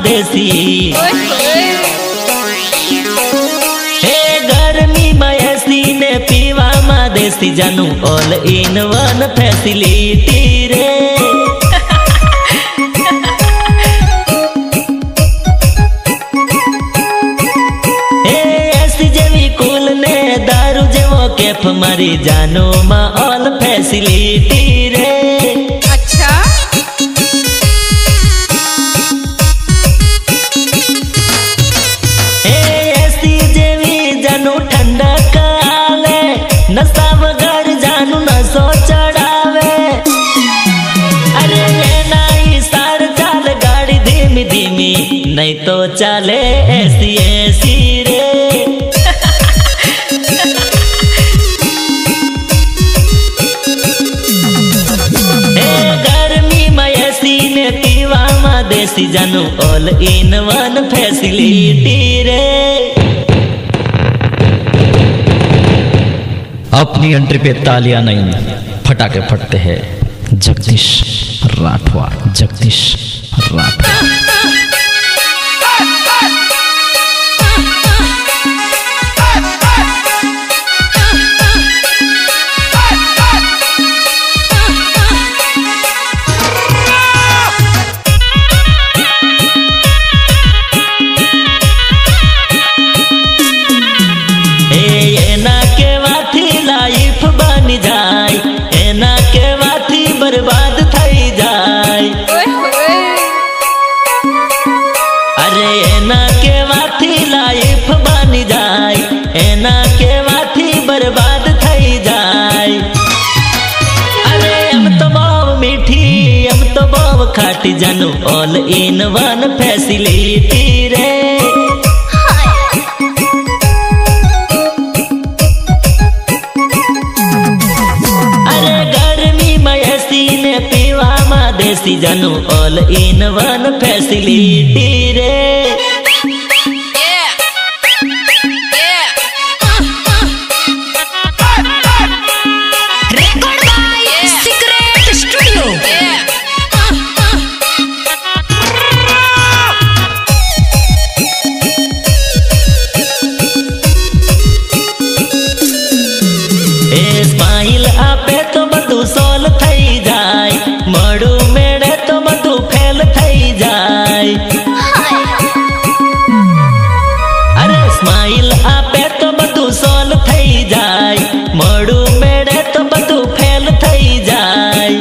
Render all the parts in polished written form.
देसी। हे गर्मी में एसी ने पीवा में देसी जानू ऑल इन वन फैसिलिटी रे। कैफ मारी जानो मा ऑल फैसिलिटी रे। अच्छा ऐसी जेवी जानू ठंडा काले नशा वगर जानू नशो चढ़ावे। अरे ये नाई सार चाल गाड़ी धीमी धीमी नहीं तो चले ऐसी ऐसी रे। देसी जानू ऑल इन वन फैसिलिटी रे। अपनी एंट्री पे तालियां नहीं फटाके फटते हैं। जगदीश राठवा, जगदीश राठवा। बर्बाद थई जाए। अरे एना के वाथी लाइफ बन जाए, एना के वाथी बर्बाद थई जाए। अरे हम तो बाव मीठी हम तो बाव खाटी जानू ऑल इन वन फैसिलिटी रे। देसी जानू ऑल इन वन फैसिलिटी रे। स्माइल आपे तो बधु सोल थई जाए, मड़ू मेड़े तो बधु फैल थई जाए। अरे स्माइल आपे तो बधु सोल थई जाए, मड़ू मेड़े तो बधु फैल थई जाए।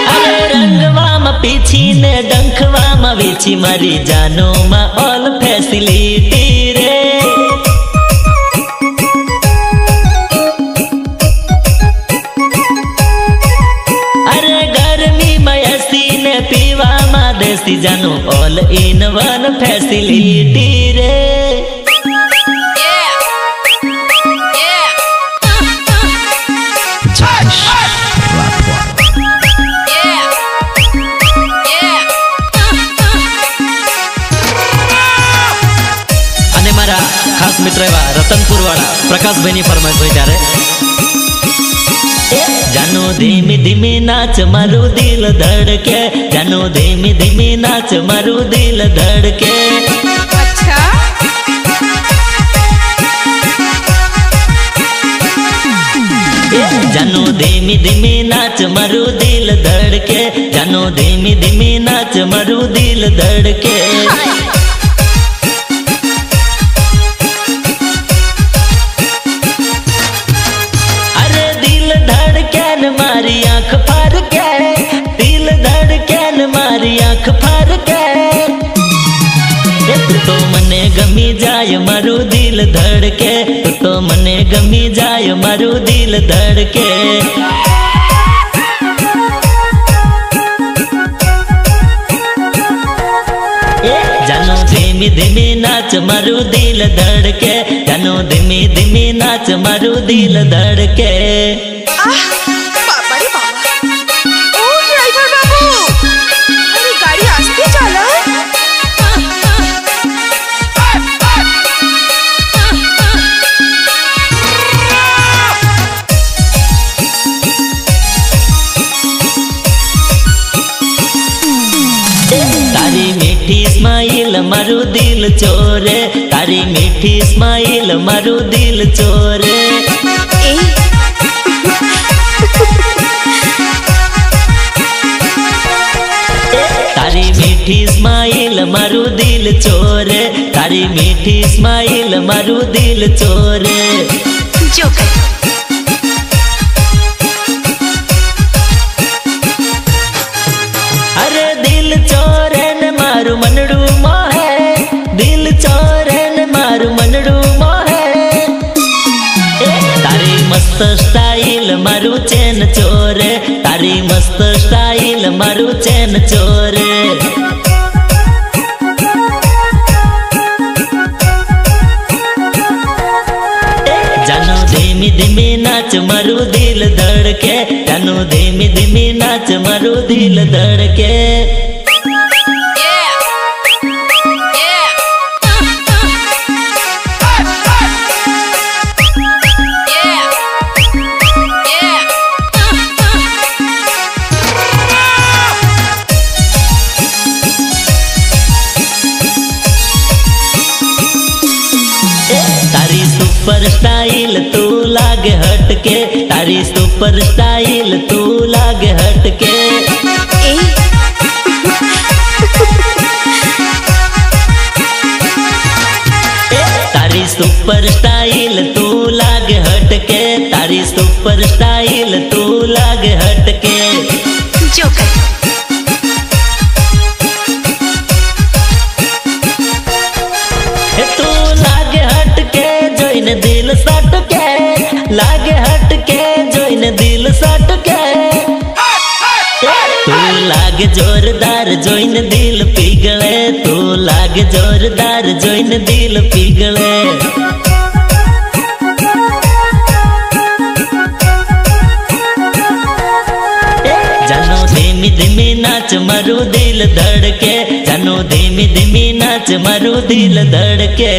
अरे रंगवा में पीछी ने डंखवा में वीची मारी जानो मा ऑल फैसिलिटी रे। देसी जानू ऑल इन वन फैसिलिटी रे। जगदीश राठवा। અને મારા ખાસ મિત્ર એવા રતનપુર વાળા પ્રકાશભાઈની ફરમાઈશ હોય ત્યારે जानो धीमी धीमी नाच मारू दिल धड़के, जानो धीमी धीमी नाच मारू दिल धड़के। अच्छा जानो धीमी धीमी नाच मारू दिल धड़के, जानो धीमी धीमी नाच मारू दिल धड़के। मारी आँख फार के दिल धड़कन मारी आँख फार के। तो मने गमी जाय मारू दिल धड़के, तो मने गमी जाय मारू दिल धड़के। जानो धीमी धीमी नाच मारू दिल धड़के, जानो धीमी धीमी नाच मारू दिल धड़के। तारी मीठी मारू दिल चोरे, तारी मीठी स्माइल मारू दिल चोरे। तारी मीठी स्माइल मारू दिल चोरे, तारी मीठी स्माइल मारू दिल चोरे। अरे दिल चोरे न मारू मनडू मोहे, दिल चोरे न मारू मनडू मोहे। तारी मस्त स्टाइल मारू चैन चोरे, तारी मस्त स्टाइल मारू चैन चोरे। जानो धीमी धीमी नाच मारू दिल धड़के, जानो धीमी धीमी नाच मारू दिल धड़के। तारी सुपर स्टाइल तू लागे हटके, तारी सुपर स्टाइल तू लागे हटके। तारी सुपर स्टाइल तू लागे हटके, तारी सुपर स्टाइल तू लागे हटके। तू लागे हटके जोइन दिल सटके, लागे हटके जोइन दिल सटके। तू लागे जोरदार जोइन दिल पिघले, तू लागे जोरदार जोइन दिल पिघले। जानो धीमी धीमी नाच मारू दिल धड़के, जानो धीमी धीमी नाच मारू दिल धड़के।